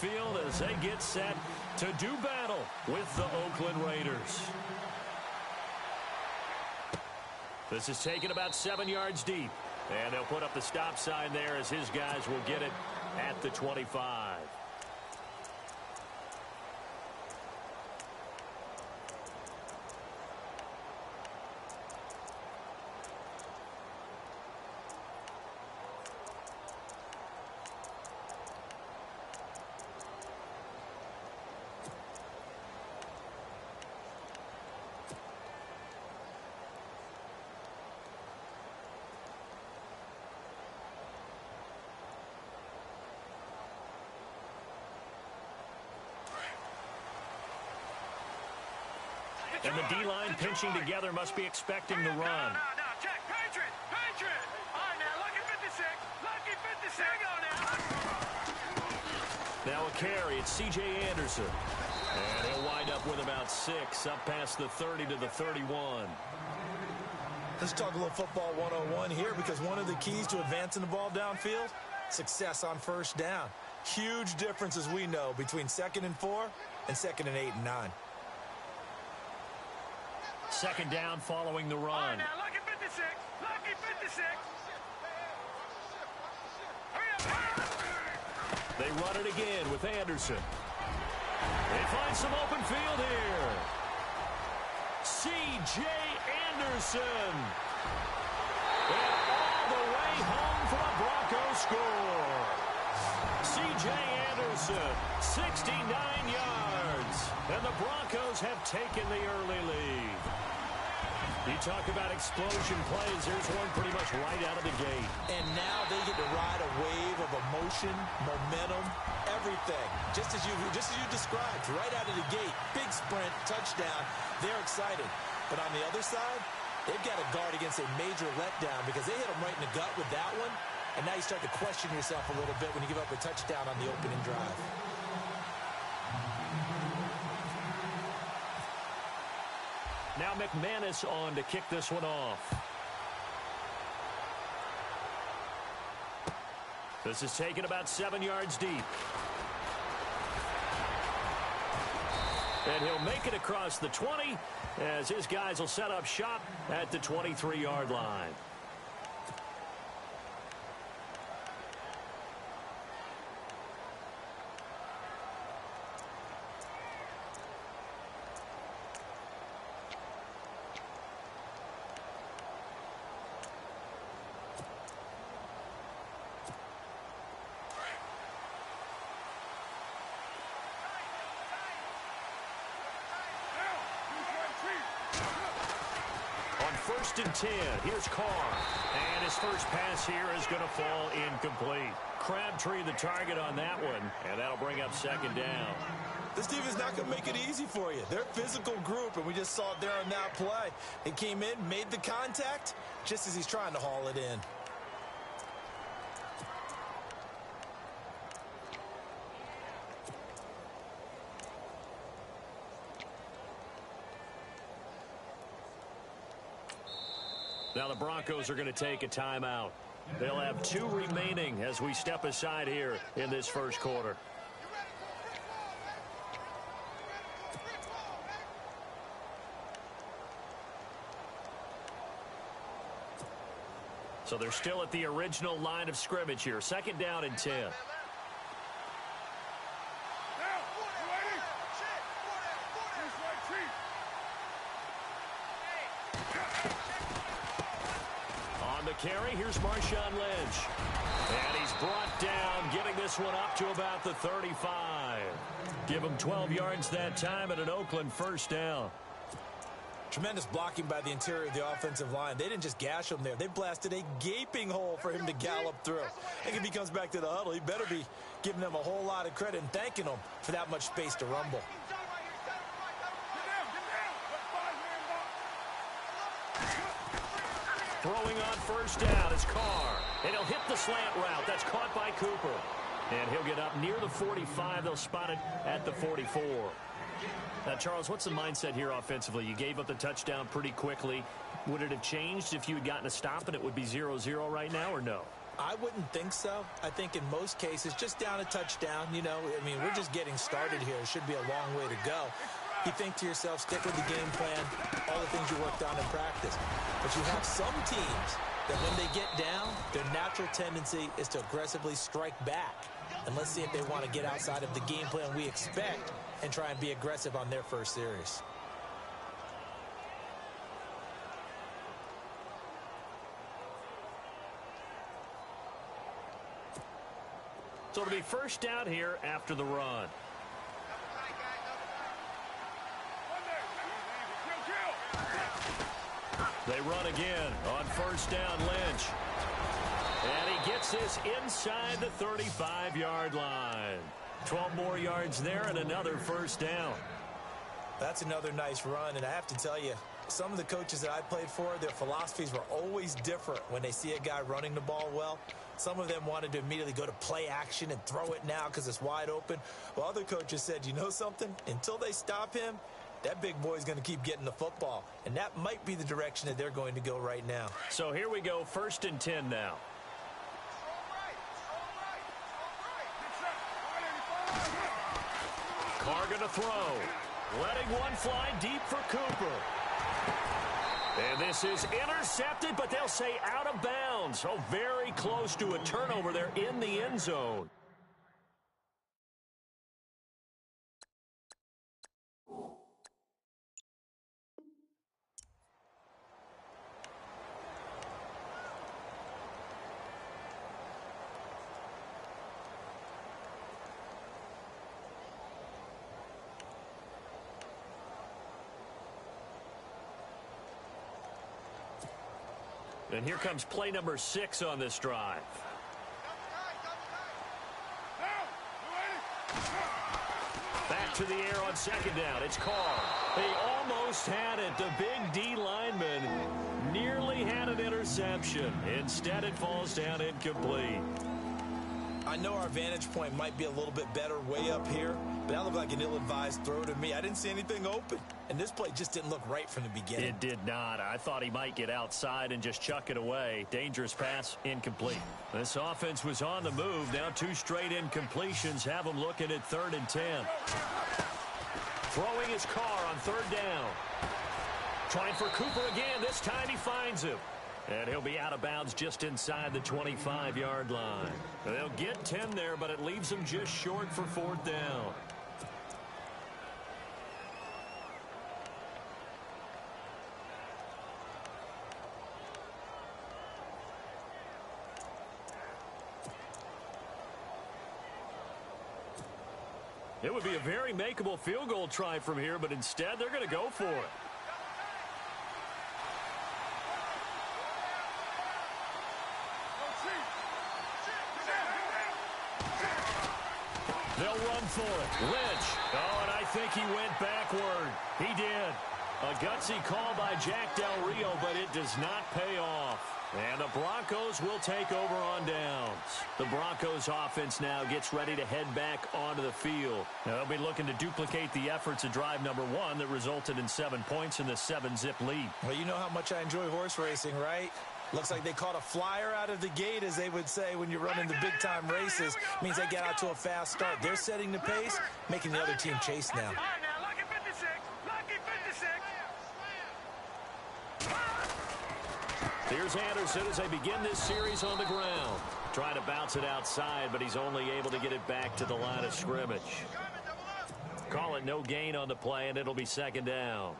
field as they get set to do battle with the Oakland Raiders. This is taken about 7 yards deep. And they'll put up the stop sign there as his guys will get it at the 25. And the D-line pinching together must be expecting the run. No, check. Patriot. All right, now, lucky 56. Lucky 56. Now a carry. It's C.J. Anderson. And he'll wind up with about 6, up past the 30 to the 31. Let's talk a little football 101 here, because one of the keys to advancing the ball downfield, success on first down. Huge difference, as we know, between 2nd and 4 and 2nd and 8 and 9. Second down following the run. All right, now, lucky 56. Lucky 56. They run it again with Anderson. They find some open field here. C.J. Anderson. And all the way home for a Bronco score. C.J. Anderson, 69 yards. And the Broncos have taken the early lead. You talk about explosion plays. There's one pretty much right out of the gate. And now they get to ride a wave of emotion, momentum, everything. Just as you described, right out of the gate. Big sprint, touchdown. They're excited. But on the other side, they've got to guard against a major letdown because they hit them right in the gut with that one. And now you start to question yourself a little bit when you give up a touchdown on the opening drive. Now McManus on to kick this one off. This is taken about 7 yards deep. And he'll make it across the 20 as his guys will set up shop at the 23-yard line. First and 10. Here's Carr. And his first pass here is going to fall incomplete. Crabtree the target on that one. And that'll bring up second down. This team is not going to make it easy for you. They're a physical group, and we just saw it there on that play. They came in, made the contact, just as he's trying to haul it in. Now the Broncos are going to take a timeout. They'll have 2 remaining as we step aside here in this first quarter. So they're still at the original line of scrimmage here. Second down and 10. Carry, here's Marshawn Lynch. And he's brought down, getting this one up to about the 35. Give him 12 yards that time and an Oakland first down. Tremendous blocking by the interior of the offensive line. They didn't just gash him there. They blasted a gaping hole for him to gallop through. I think if he comes back to the huddle, he better be giving them a whole lot of credit and thanking them for that much space to rumble. Throwing on first down is Carr. And he'll hit the slant route. That's caught by Cooper. And he'll get up near the 45. They'll spot it at the 44. Now, Charles, what's the mindset here offensively? You gave up the touchdown pretty quickly. Would it have changed if you had gotten a stop and it would be 0-0 right now, or no? I wouldn't think so. I think in most cases, just down a touchdown, you know, I mean, we're just getting started here. It should be a long way to go. You think to yourself, stick with the game plan, all the things you worked on in practice. But you have some teams that when they get down, their natural tendency is to aggressively strike back. And let's see if they want to get outside of the game plan we expect and try and be aggressive on their first series. So it'll be first down here after the run. They run again on first down, Lynch. And he gets this inside the 35-yard line. 12 more yards there and another first down. That's another nice run, and I have to tell you, some of the coaches that I played for, their philosophies were always different when they see a guy running the ball well. Some of them wanted to immediately go to play action and throw it now because it's wide open. While other coaches said, you know something? Until they stop him, that big boy's going to keep getting the football. And that might be the direction that they're going to go right now. So here we go, 1st and 10 now. Carr going to throw. Letting one fly deep for Cooper. And this is intercepted, but they'll say out of bounds. Oh, very close to a turnover there in the end zone. And here comes play number 6 on this drive. Back to the air on 2nd down. It's Carr. They almost had it. The big D lineman nearly had an interception. Instead, it falls down incomplete. I know our vantage point might be a little bit better way up here, but that looked like an ill-advised throw to me. I didn't see anything open, and this play just didn't look right from the beginning. It did not. I thought he might get outside and just chuck it away. Dangerous pass, incomplete. This offense was on the move. Now 2 straight incompletions have them looking at 3rd and 10. Throwing his Carr on 3rd down. Trying for Cooper again. This time he finds him. And he'll be out of bounds just inside the 25-yard line. They'll get 10 there, but it leaves them just short for 4th down. It would be a very makeable field goal try from here, but instead they're going to go for it. They'll run for it. Lynch. Oh, and I think he went backward. He did. A gutsy call by Jack Del Rio, but it does not pay off. And the Broncos will take over on downs. The Broncos offense now gets ready to head back onto the field. Now, they'll be looking to duplicate the efforts of drive number 1 that resulted in 7 points in the 7-zip lead. Well, you know how much I enjoy horse racing, right? Looks like they caught a flyer out of the gate, as they would say when you're running the big-time races. Means they get out to a fast start. They're setting the pace, making the other team chase now. All right, now, lucky 56. Lucky 56. Here's Anderson as they begin this series on the ground. Trying to bounce it outside, but he's only able to get it back to the line of scrimmage. Call it no gain on the play, and it'll be 2nd down.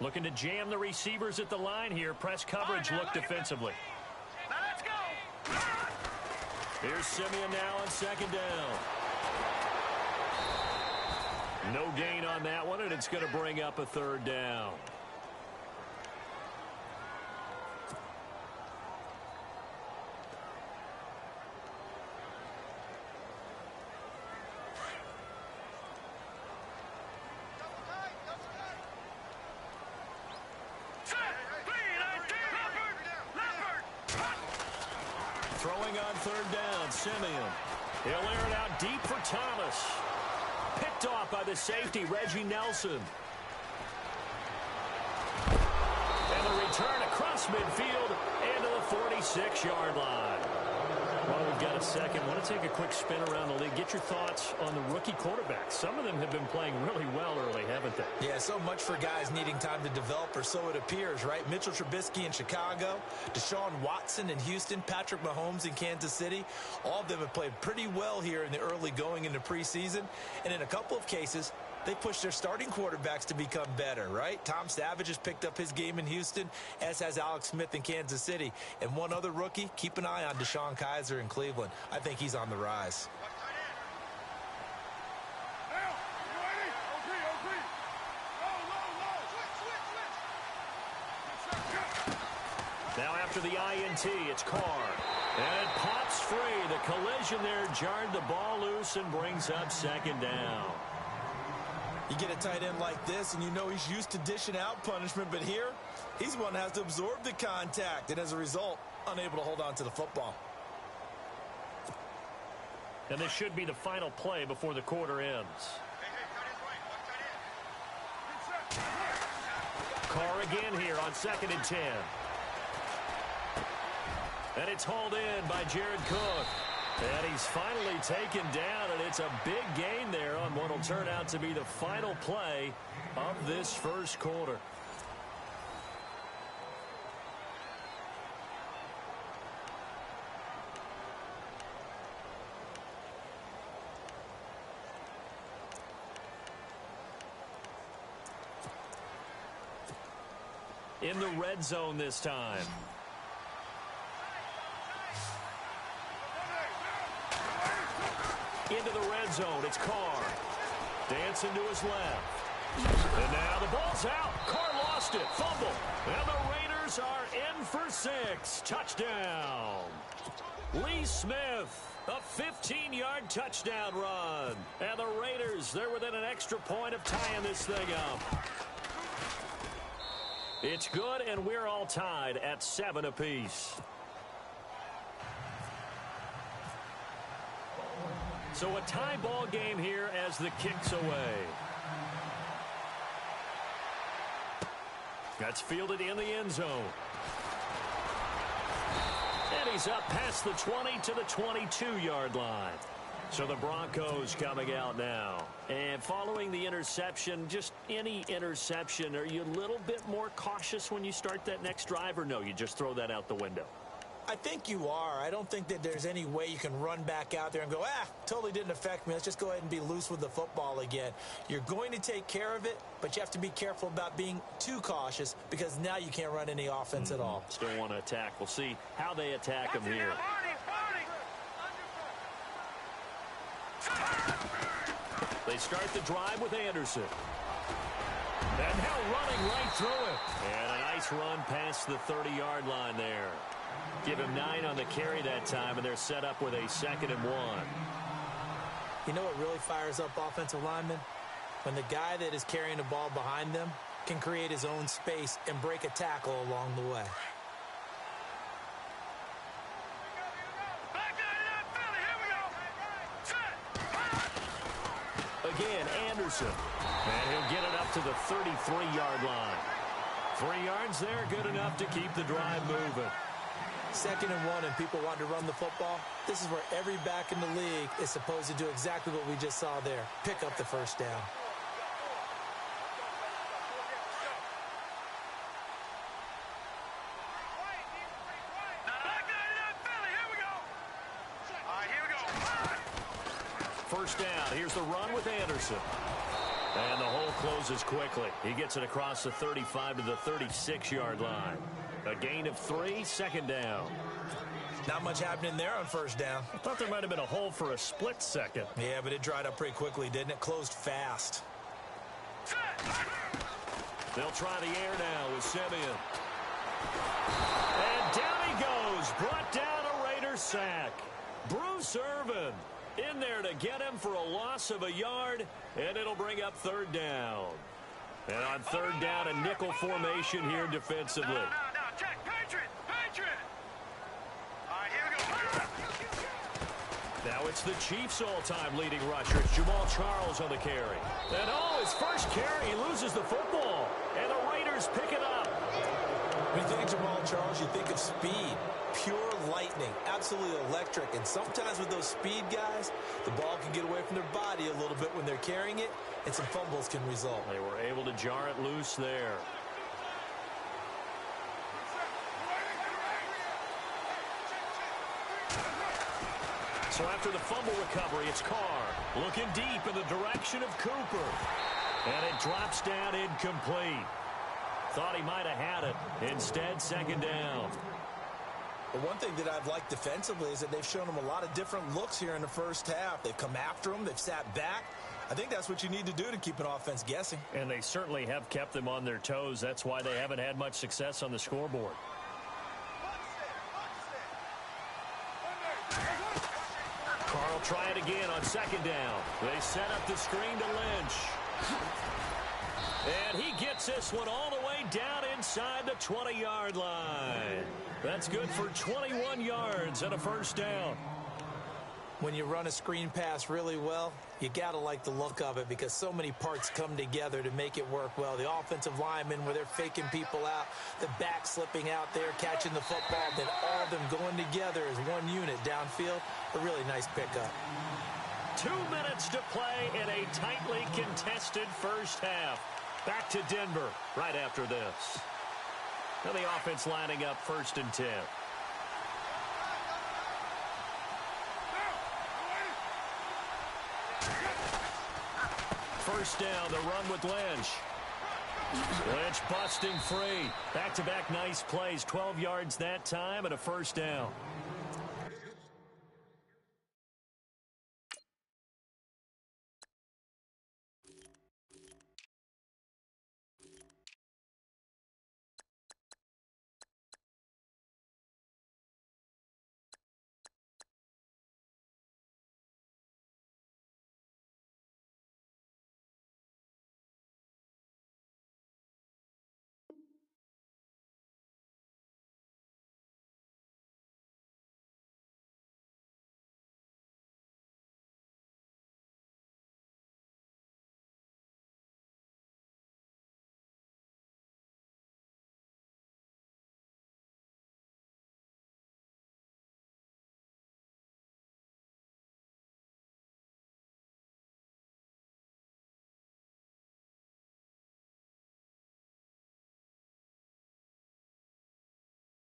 Looking to jam the receivers at the line here. Press coverage look defensively. Now let's go. Here's Simeon now on 2nd down. No gain on that one, and it's going to bring up a 3rd down. Throwing on 3rd down, Simeon. He'll air it out deep for Thomas. Picked off by the safety, Reggie Nelson. return across midfield and to the 46-yard line. Well, we've got a second. I want to take a quick spin around the league. Get your thoughts on the rookie quarterbacks. Some of them have been playing really well early, haven't they? Yeah, so much for guys needing time to develop, or so it appears, right? Mitchell Trubisky in Chicago, Deshaun Watson in Houston, Patrick Mahomes in Kansas City. All of them have played pretty well here in the early going into preseason. And in a couple of cases, they pushed their starting quarterbacks to become better, right? Tom Savage has picked up his game in Houston, as has Alex Smith in Kansas City. And one other rookie, keep an eye on Deshaun Kaiser in Cleveland. I think he's on the rise. Now after the INT, it's Carr. And it pops free. The collision there jarred the ball loose and brings up second down. You get a tight end like this, and you know he's used to dishing out punishment, but here, he's one that has to absorb the contact, and as a result, unable to hold on to the football. And this should be the final play before the quarter ends. Carr again here on 2nd and 10. And it's hauled in by Jared Cook. And he's finally taken down, and it's a big gain there on what will turn out to be the final play of this first quarter. In the red zone this time. Into the red zone, it's Carr. Dancing to his left. And now the ball's out. Carr lost it. Fumble. And the Raiders are in for 6. Touchdown. Lee Smith, a 15-yard touchdown run. And the Raiders, they're within an extra point of tying this thing up. It's good, and we're all tied at 7 apiece. So a tie ball game here as the kick's away. That's fielded in the end zone. And he's up past the 20 to the 22-yard line. So the Broncos coming out now. And following the interception, just any interception, are you a little bit more cautious when you start that next drive, or no, you just throw that out the window? I think you are. I don't think that there's any way you can run back out there and go, totally didn't affect me. Let's just go ahead and be loose with the football again. You're going to take care of it, but you have to be careful about being too cautious, because now you can't run any offense at all. Still want to attack. We'll see how they attack him here. They start the drive with Anderson. And now running right through it. And a nice run past the 30-yard line there. Give him 9 on the carry that time, and they're set up with a 2nd and 1. You know what really fires up offensive linemen? When the guy that is carrying the ball behind them can create his own space and break a tackle along the way. Again, Anderson. And he'll get it up to the 33-yard line. 3 yards there, good enough to keep the drive moving. 2nd and 1, and people want to run the football. This is where every back in the league is supposed to do exactly what we just saw there. Pick up the first down. First down. Here's the run with Anderson. And the hole closes quickly. He gets it across the 35 to the 36-yard line. A gain of 3, 2nd down. Not much happening there on first down. I thought there might have been a hole for a split second. Yeah, but it dried up pretty quickly, didn't it? Closed fast. They'll try the air now with Simeon. And down he goes. Brought down a Raider sack. Bruce Irvin in there to get him for a loss of a yard, and it'll bring up 3rd down. And on 3rd down, a nickel formation here defensively. No, check. Patriot. All right, here we go. Now it's the Chiefs' all-time leading rusher. It's Jamal Charles on the carry. And his first carry, he loses the football. And the Raiders pick it up. When you think of Jamal Charles, you think of speed. Pure lightning, absolutely electric. And sometimes with those speed guys, the ball can get away from their body a little bit when they're carrying it, and some fumbles can result. They were able to jar it loose there. So after the fumble recovery, it's Carr looking deep in the direction of Cooper. And it drops down incomplete. Thought he might have had it. Instead, second down. But one thing that I've liked defensively is that they've shown them a lot of different looks here in the first half. They've come after them. They've sat back. I think that's what you need to do to keep an offense guessing. And they certainly have kept them on their toes. That's why they haven't had much success on the scoreboard. Carr will try it again on second down. They set up the screen to Lynch. And he gets this one all the way down inside the 20-yard line. That's good for 21 yards and a first down. When you run a screen pass really well, you got to like the look of it because so many parts come together to make it work well. The offensive linemen where they're faking people out, the back slipping out there, catching the football, then all of them going together as one unit downfield. A really nice pickup. 2 minutes to play in a tightly contested first half. Back to Denver right after this. Now the offense lining up 1st and 10. First down, the run with Lynch. Lynch busting free. Back-to-back nice plays. 12 yards that time and a first down.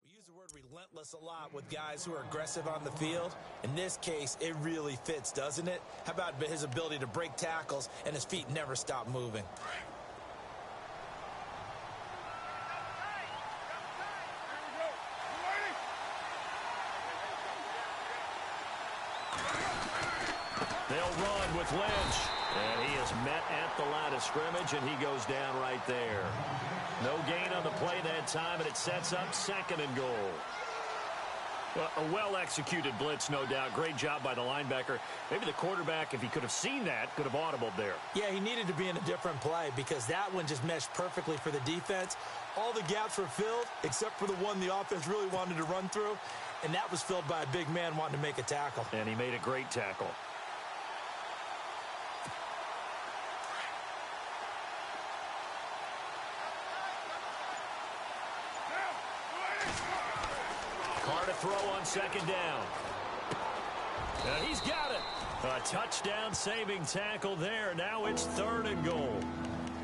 We use the word relentless a lot with guys who are aggressive on the field. In this case, it really fits, doesn't it? How about his ability to break tackles and his feet never stop moving? They'll run with Lynch. And he is met at the line of scrimmage, and he goes down right there. No gain on the play that time, and it sets up 2nd and goal. Well, a well-executed blitz, no doubt. Great job by the linebacker. Maybe the quarterback, if he could have seen that, could have audibled there. Yeah, he needed to be in a different play because that one just meshed perfectly for the defense. All the gaps were filled except for the one the offense really wanted to run through, and that was filled by a big man wanting to make a tackle. And he made a great tackle. Carr to throw on 2nd down. And he's got it. A touchdown-saving tackle there. Now it's 3rd and goal.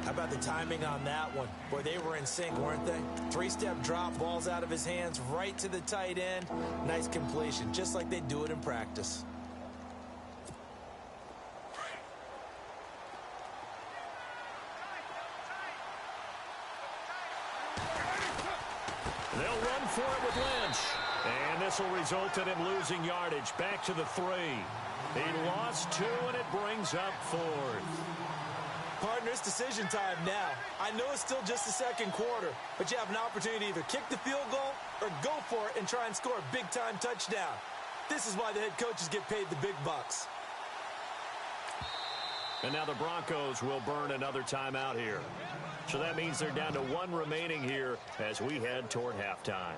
How about the timing on that one? Boy, they were in sync, weren't they? 3-step drop, balls out of his hands, right to the tight end. Nice completion, just like they do it in practice. They'll run for it with Lynch. And this will result in him losing yardage. Back to the 3. He lost 2, and it brings up 4th. Partner, it's decision time now. I know it's still just the 2nd quarter, but you have an opportunity to either kick the field goal or go for it and try and score a big-time touchdown. This is why the head coaches get paid the big bucks. And now the Broncos will burn another timeout here. So that means they're down to 1 remaining here as we head toward halftime.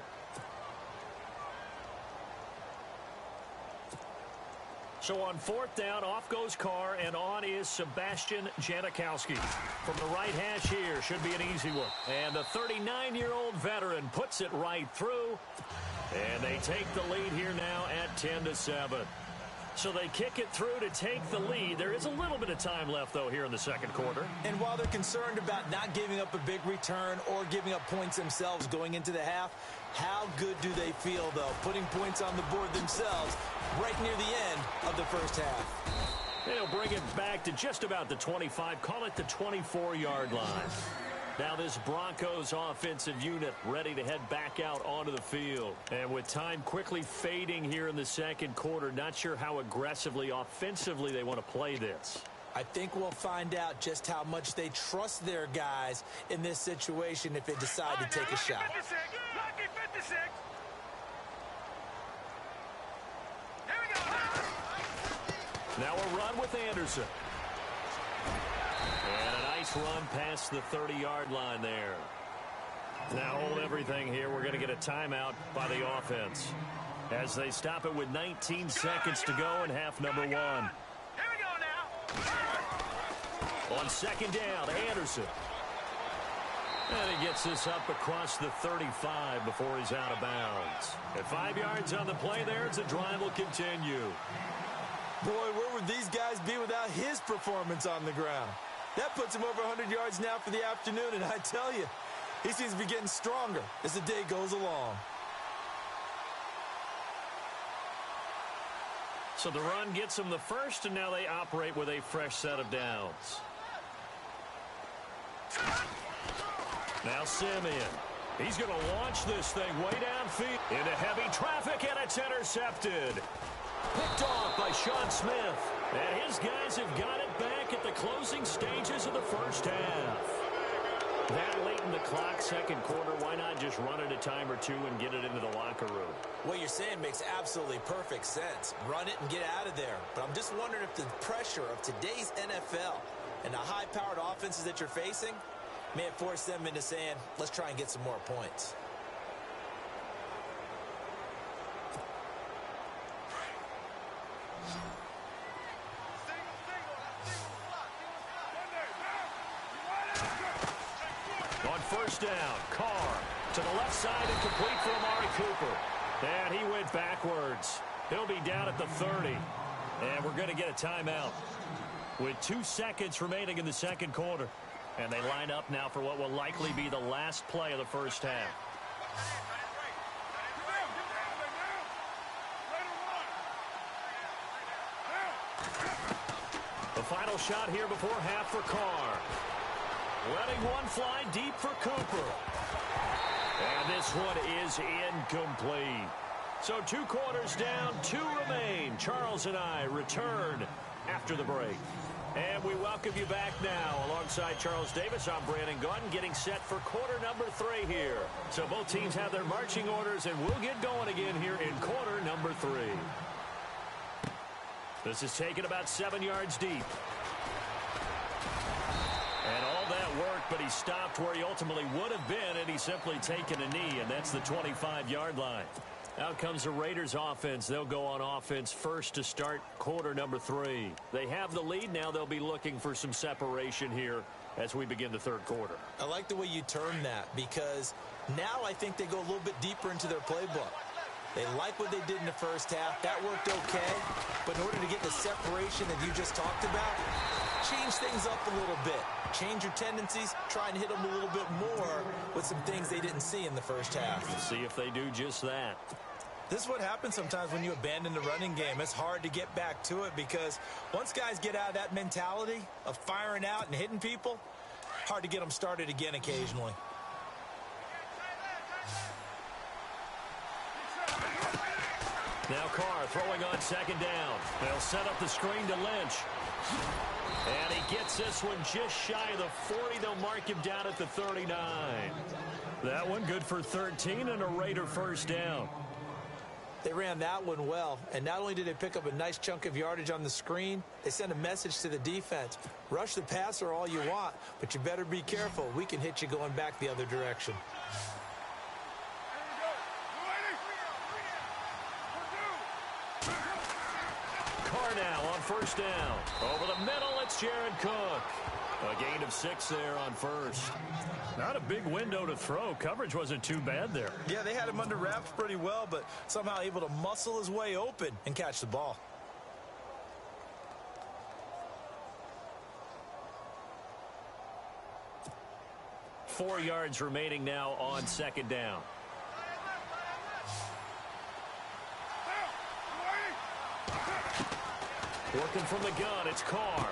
So on fourth down, off goes Carr, and on is Sebastian Janikowski. From the right hash here, should be an easy one. And the 39-year-old veteran puts it right through. And they take the lead here now at 10-7. So they kick it through to take the lead. There is a little bit of time left, though, here in the second quarter. And while they're concerned about not giving up a big return or giving up points themselves going into the half, how good do they feel, though, putting points on the board themselves right near the end of the first half? They'll bring it back to just about the 25, call it the 24-yard line. Now this Broncos offensive unit ready to head back out onto the field. And with time quickly fading here in the second quarter, not sure how aggressively, offensively they want to play this. I think we'll find out just how much they trust their guys in this situation if they decide to take a shot. 56, lucky 56. Here we go. Now a run with Anderson. And a nice run past the 30-yard line there. Now hold everything here. We're going to get a timeout by the offense as they stop it with 19 seconds to go in half number one. Here we go now. On second down, Anderson. And he gets this up across the 35 before he's out of bounds. At 5 yards on the play there, as the drive will continue. Boy, where would these guys be without his performance on the ground? That puts him over 100 yards now for the afternoon, and I tell you, he seems to be getting stronger as the day goes along. So the run gets them the first, and now they operate with a fresh set of downs. Now Simeon. He's going to launch this thing way downfield into heavy traffic, and it's intercepted. Picked off by Sean Smith. And his guys have got it back at the closing stages of the first half. That late in the clock, second quarter, why not just run it a time or two and get it into the locker room? What you're saying makes absolutely perfect sense. Run it and get out of there. But I'm just wondering if the pressure of today's NFL and the high-powered offenses that you're facing may have forced them into saying, let's try and get some more points. On first down, Carr to the left side and complete for Amari Cooper. And he went backwards. He'll be down at the 30. And we're going to get a timeout with 2 seconds remaining in the second quarter. And they line up now for what will likely be the last play of the first half. The final shot here before half for Carr. Letting one fly deep for Cooper. And this one is incomplete. So 2 quarters down, 2 remain. Charles and I return after the break. And we welcome you back now. Alongside Charles Davis, I'm Brandon Gunn, getting set for quarter number 3 here. So both teams have their marching orders, and we'll get going again here in quarter number 3. This is taken about 7 yards deep. And all that work, but he stopped where he ultimately would have been, and he's simply taken a knee, and that's the 25-yard line. Out comes the Raiders offense. They'll go on offense first to start quarter number 3. They have the lead. Now they'll be looking for some separation here as we begin the third quarter. I like the way you term that, because now I think they go a little bit deeper into their playbook. They like what they did in the first half. That worked okay. But in order to get the separation that you just talked about, change things up a little bit. Change your tendencies. Try and hit them a little bit more with some things they didn't see in the first half. We'll see if they do just that. This is what happens sometimes when you abandon the running game. It's hard to get back to it because once guys get out of that mentality of firing out and hitting people, hard to get them started again occasionally. Now Carr throwing on second down. They'll set up the screen to Lynch. And he gets this one just shy of the 40. They'll mark him down at the 39. That one good for 13 and a Raider first down. They ran that one well, and not only did they pick up a nice chunk of yardage on the screen, they sent a message to the defense. Rush the passer all you want, but you better be careful. We can hit you going back the other direction. Carr now on first down. Over the middle, it's Jared Cook. A gain of 6 there on first. Not a big window to throw. Coverage wasn't too bad there. Yeah, they had him under wraps pretty well, but somehow able to muscle his way open and catch the ball. Four yards remaining now on second down. Working from the gun, it's Carr.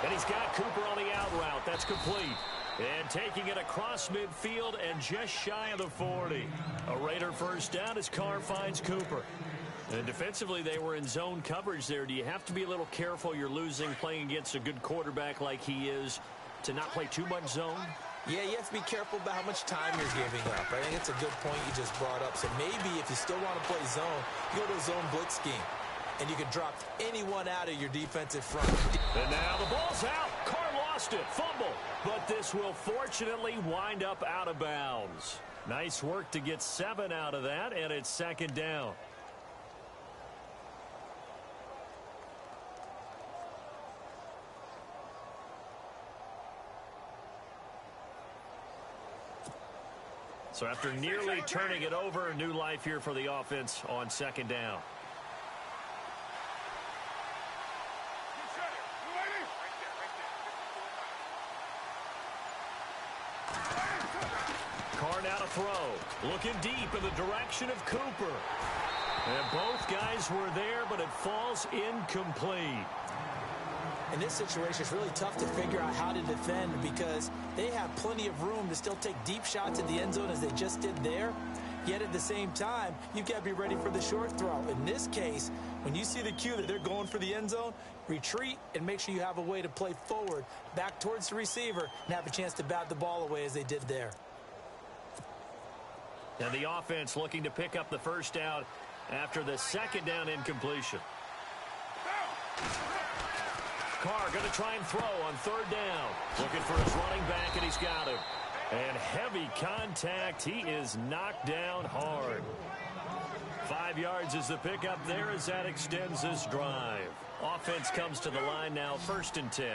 And he's got Cooper on the out route. That's complete. And taking it across midfield and just shy of the 40. A Raider first down as Carr finds Cooper. And defensively, they were in zone coverage there. Do you have to be a little careful? You're losing playing against a good quarterback like he is to not play too much zone? Yeah, you have to be careful about how much time you're giving up. I think it's a good point you just brought up. So maybe if you still want to play zone, you go to a zone blitz scheme. And you can drop anyone out of your defensive front. And now the ball's out. Carr lost it. Fumble. But this will fortunately wind up out of bounds. Nice work to get 7 out of that, and it's second down. So after nearly turning it over, new life here for the offense on second down. Carr now to throw. Looking deep in the direction of Cooper. And both guys were there, but it falls incomplete. In this situation, it's really tough to figure out how to defend because they have plenty of room to still take deep shots at the end zone as they just did there. Yet at the same time, you've got to be ready for the short throw. In this case, when you see the cue that they're going for the end zone, retreat and make sure you have a way to play forward, back towards the receiver, and have a chance to bat the ball away as they did there. And the offense looking to pick up the first down after the second down incompletion. Carr going to try and throw on third down. Looking for his running back, and he's got him. And heavy contact. He is knocked down hard. 5 yards is the pickup there as that extends this drive. Offense comes to the line now, 1st and 10.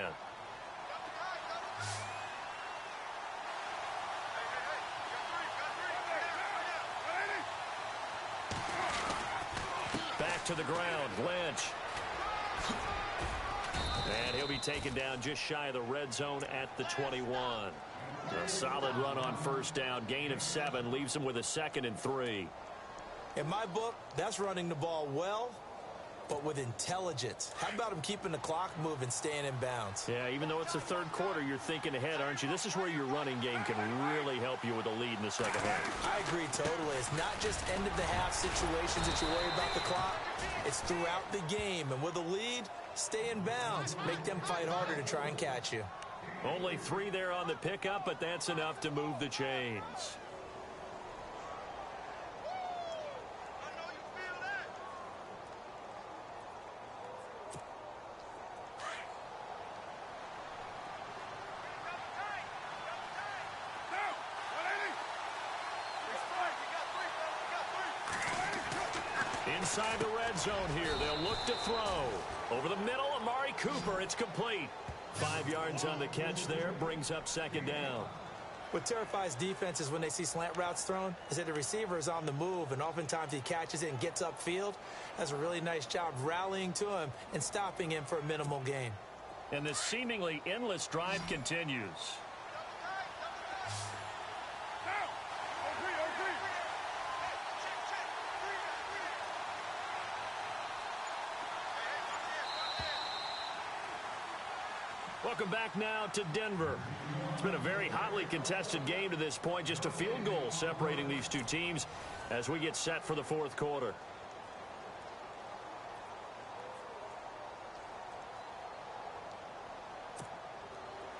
Back to the ground, Lynch. And he'll be taken down just shy of the red zone at the 21. A solid run on first down. Gain of 7 leaves him with a 2nd and 3. In my book, that's running the ball well, but with intelligence. How about him keeping the clock moving, staying in bounds? Yeah, even though it's the third quarter, you're thinking ahead, aren't you? This is where your running game can really help you with a lead in the second half. I agree totally. It's not just end-of-the-half situations that you worry about the clock. It's throughout the game. And with a lead, stay in bounds. Make them fight harder to try and catch you. Only 3 there on the pickup, but that's enough to move the chains. Inside the red zone here. They'll look to throw. Over the middle, Amari Cooper. It's complete. 5 yards on the catch there. Brings up second down. What terrifies defenses when they see slant routes thrown is that the receiver is on the move, and oftentimes he catches it and gets upfield. Does a really nice job rallying to him and stopping him for a minimal gain. And this seemingly endless drive continues. Welcome back now to Denver. It's been a very hotly contested game to this point. Just a field goal separating these two teams as we get set for the fourth quarter.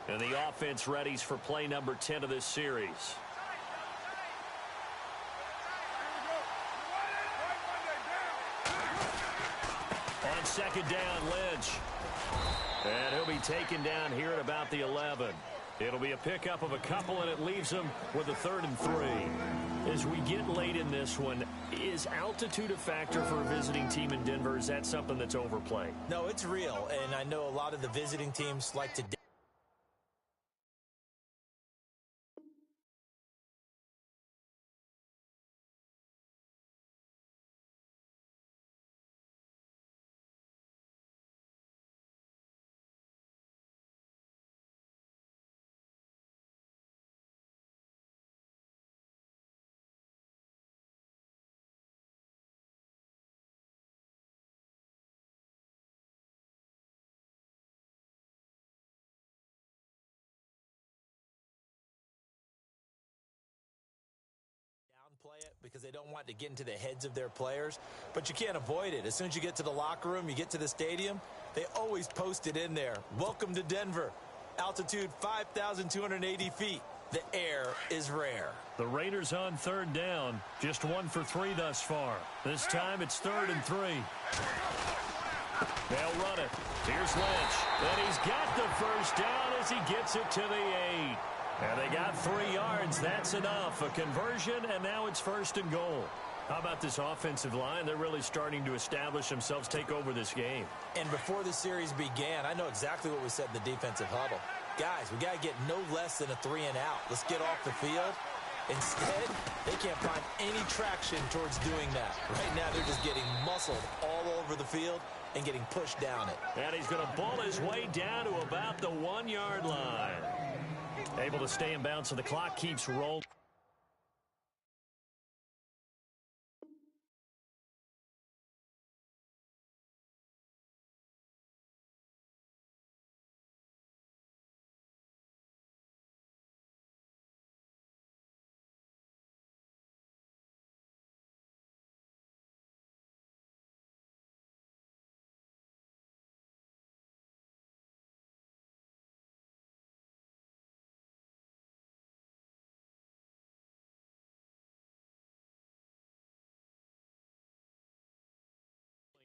And the offense readies for play number 10 of this series. On second down, Lynch. And he'll be taken down here at about the 11. It'll be a pickup of a couple, and it leaves him with a 3rd and 3. As we get late in this one, is altitude a factor for a visiting team in Denver? Is that something that's overplayed? No, it's real, and I know a lot of the visiting teams like to play it because they don't want to get into the heads of their players, but you can't avoid it. As soon as you get to the locker room, you get to the stadium, they always post it in there. Welcome to Denver. Altitude 5,280 feet. The air is rare. The Raiders on third down. Just 1 for 3 thus far. This time it's 3rd and 3. They'll run it. Here's Lynch. And he's got the first down as he gets it to the 8. And they got 3 yards. That's enough. A conversion, and now it's 1st and goal. How about this offensive line? They're really starting to establish themselves, take over this game. And before the series began, I know exactly what we said in the defensive huddle. Guys, we got to get no less than a 3 and out. Let's get off the field. Instead, they can't find any traction towards doing that. Right now, they're just getting muscled all over the field and getting pushed down it. And he's going to ball his way down to about the 1-yard line. Able to stay in bounds, so the clock keeps rolling.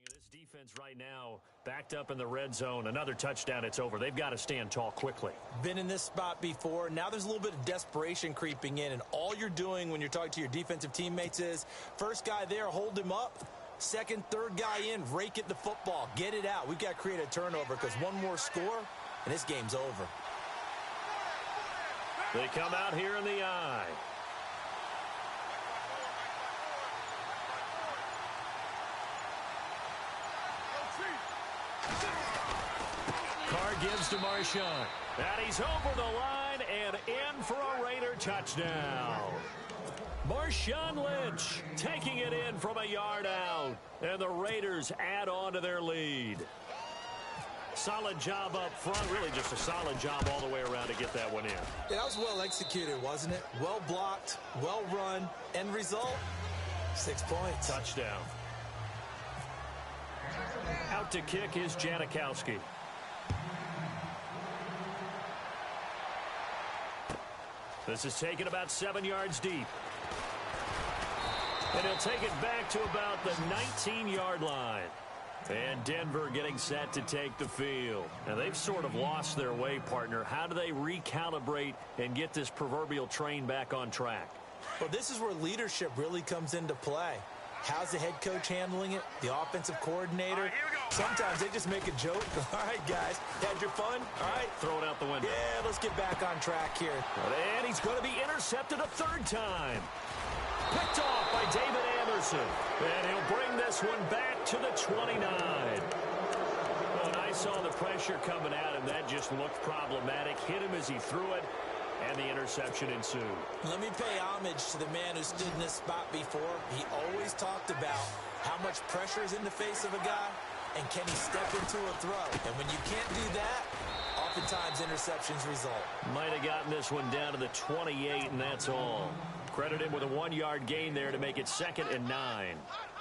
This defense right now backed up in the red zone. Another touchdown, it's over. They've got to stand tall quickly. Been in this spot before. Now there's a little bit of desperation creeping in, and all you're doing when you're talking to your defensive teammates is first guy there, hold him up. Second, third guy in, rake at the football. Get it out. We've got to create a turnover because one more score, and this game's over. They come out here in the eye. Carr gives to Marshawn. And he's over the line and in for a Raider touchdown. Marshawn Lynch taking it in from a yard out. And the Raiders add on to their lead. Solid job up front. Really just a solid job all the way around to get that one in. Yeah, that was well executed, wasn't it? Well blocked, well run. End result, 6 points. Touchdown. Out to kick is Janikowski. This is taken about 7 yards deep. And he'll take it back to about the 19-yard line. And Denver getting set to take the field. Now, they've sort of lost their way, partner. How do they recalibrate and get this proverbial train back on track? Well, this is where leadership really comes into play. How's the head coach handling it? The offensive coordinator? Sometimes they just make a joke. All right, guys, had your fun? All right. Throw it out the window. Yeah, let's get back on track here. And he's going to be intercepted a third time. Picked off by David Anderson. And he'll bring this one back to the 29. Well, and I saw the pressure coming at him. That just looked problematic. Hit him as he threw it. And the interception ensued. Let me pay homage to the man who stood in this spot before. He always talked about how much pressure is in the face of a guy, and can he step into a throw. And when you can't do that, oftentimes interceptions result. Might have gotten this one down to the 28, and that's all. Credit him with a 1-yard gain there to make it 2nd and 9.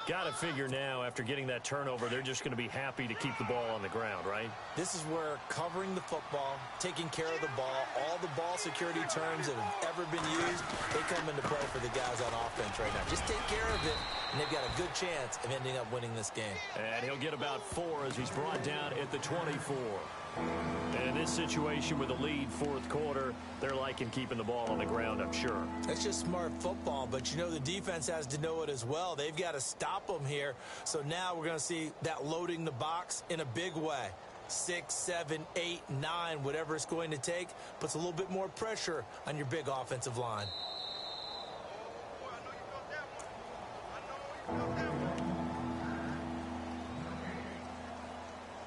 Got to figure now, after getting that turnover, they're just going to be happy to keep the ball on the ground, right? This is where covering the football, taking care of the ball, all the ball security terms that have ever been used, they come into play for the guys on offense right now. Just take care of it, and they've got a good chance of ending up winning this game. And he'll get about 4 as he's brought down at the 24. In this situation with a lead fourth quarter, they're liking keeping the ball on the ground, I'm sure. That's just smart football, but you know the defense has to know it as well. They've got to stop them here. So now we're going to see that loading the box in a big way. 6, 7, 8, 9, whatever it's going to take, puts a little bit more pressure on your big offensive line.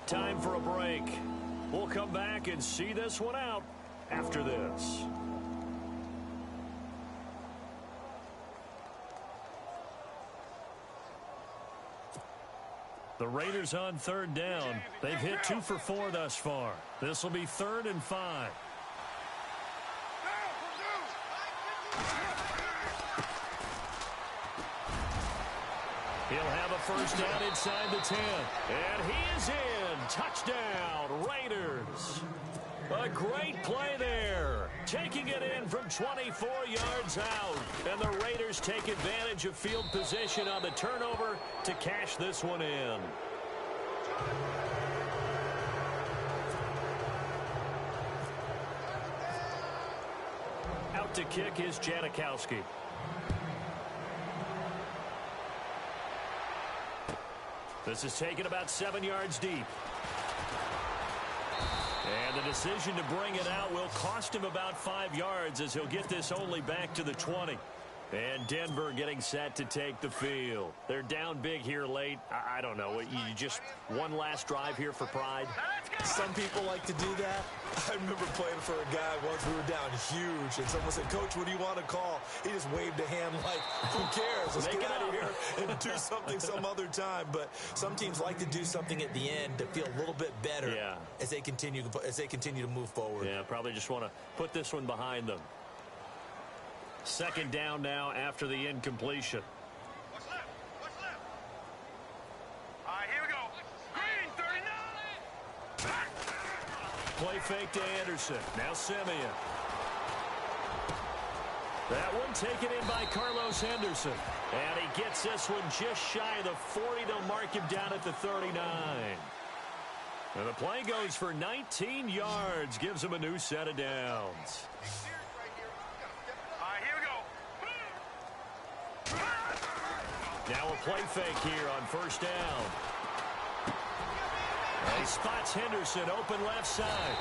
Time for a break. We'll come back and see this one out after this. The Raiders on third down. They've hit 2 for 4 thus far. This will be 3rd and 5. He'll have a first down inside the 10. And he is in. Touchdown, Raiders. A great play there. Taking it in from 24 yards out. And the Raiders take advantage of field position on the turnover to cash this one in. Out to kick is Janikowski. This is taken about 7 yards deep. And the decision to bring it out will cost him about 5 yards as he'll get this only back to the 20. And Denver getting set to take the field. They're down big here late. I don't know. You just one last drive here for pride? Some people like to do that. I remember playing for a guy once. We were down huge, and someone said, "Coach, what do you want to call?" He just waved a hand like, "Who cares? Let's get out of here and do something some other time." But some teams like to do something at the end to feel a little bit better as they continue to move forward. Yeah, probably just want to put this one behind them. Second down now after the incompletion. What's left? What's left? All right, here we go. Green, 39. Play fake to Anderson. Now Simeon. That one taken in by Carlos Henderson. And he gets this one just shy of the 40. They'll mark him down at the 39. And the play goes for 19 yards. Gives him a new set of downs. Now a play fake here on first down. He spots Henderson open left side.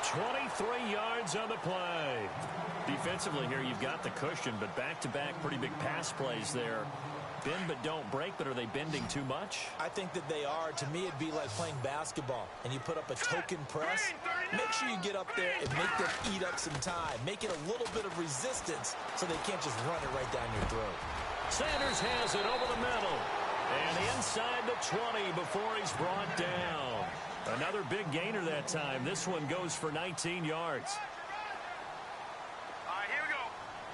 23 yards on the play. Defensively here, you've got the cushion, but back-to-back pretty big pass plays there. Bend but don't break, but are they bending too much? I think that they are. To me, it'd be like playing basketball, and you put up a token press. Make sure you get up there and make them eat up some time. Make it a little bit of resistance so they can't just run it right down your throat. Sanders has it over the middle. And inside the 20 before he's brought down. Another big gainer that time. This one goes for 19 yards. All right, here we go.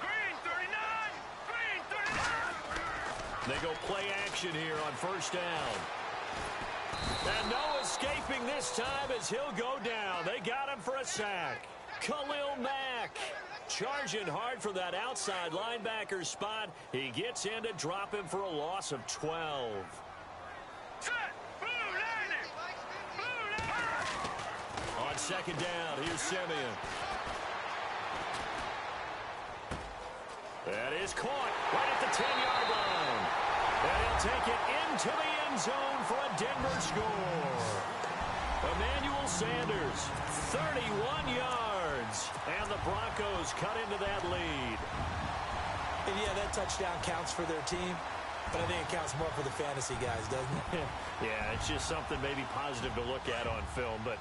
Green, 39. Green, 39. They go play action here on first down. And no escaping this time as he'll go down. They got him for a sack. Khalil Mack charging hard for that outside linebacker spot. He gets in to drop him for a loss of 12. Set. Blue landing. Blue landing. On second down, here's Simeon. That is caught right at the 10-yard line. And he'll take it into the end zone for a Denver score. Emmanuel Sanders, 31 yards. And the Broncos cut into that lead. And yeah, that touchdown counts for their team. But I think it counts more for the fantasy guys, doesn't it? Yeah, it's just something maybe positive to look at on film. But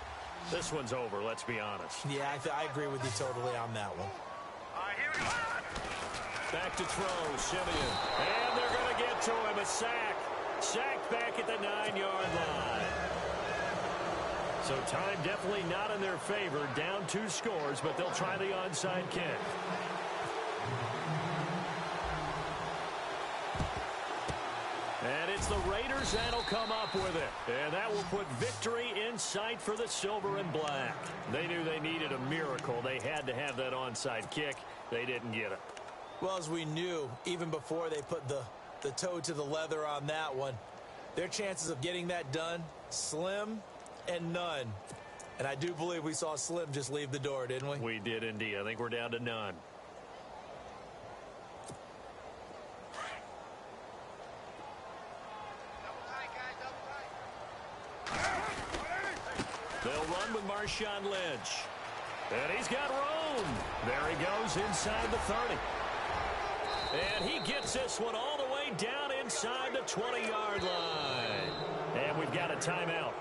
this one's over, let's be honest. Yeah, I agree with you totally on that one. All right, here we go. Back to throw, Simeon. And they're going to get to him. A sack. Sacked back at the 9-yard line. So time definitely not in their favor. Down 2 scores, but they'll try the onside kick. And it's the Raiders that'll come up with it. And that will put victory in sight for the silver and black. They knew they needed a miracle. They had to have that onside kick. They didn't get it. Well, as we knew, even before they put the toe to the leather on that one, their chances of getting that done, slim and none. And I do believe we saw Slim just leave the door, didn't we? We did indeed. I think we're down to none. They'll run with Marshawn Lynch. And he's got room. There he goes inside the 30. And he gets this one all the way down inside the 20-yard line. And we've got a timeout.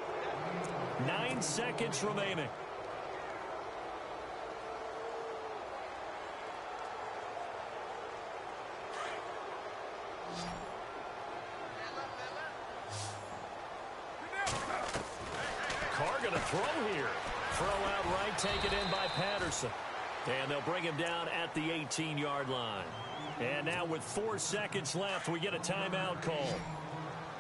9 seconds remaining. Carr going to throw here. Throw out right, taken in by Patterson. And they'll bring him down at the 18-yard line. And now with 4 seconds left, we get a timeout call.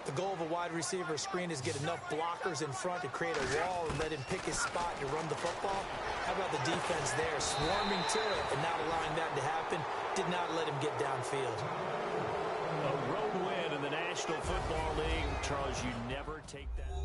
The goal of a wide receiver screen is get enough blockers in front to create a wall and let him pick his spot to run the football. How about the defense there, swarming to it and not allowing that to happen? Did not let him get downfield. A road win in the National Football League. Charles, you never take that.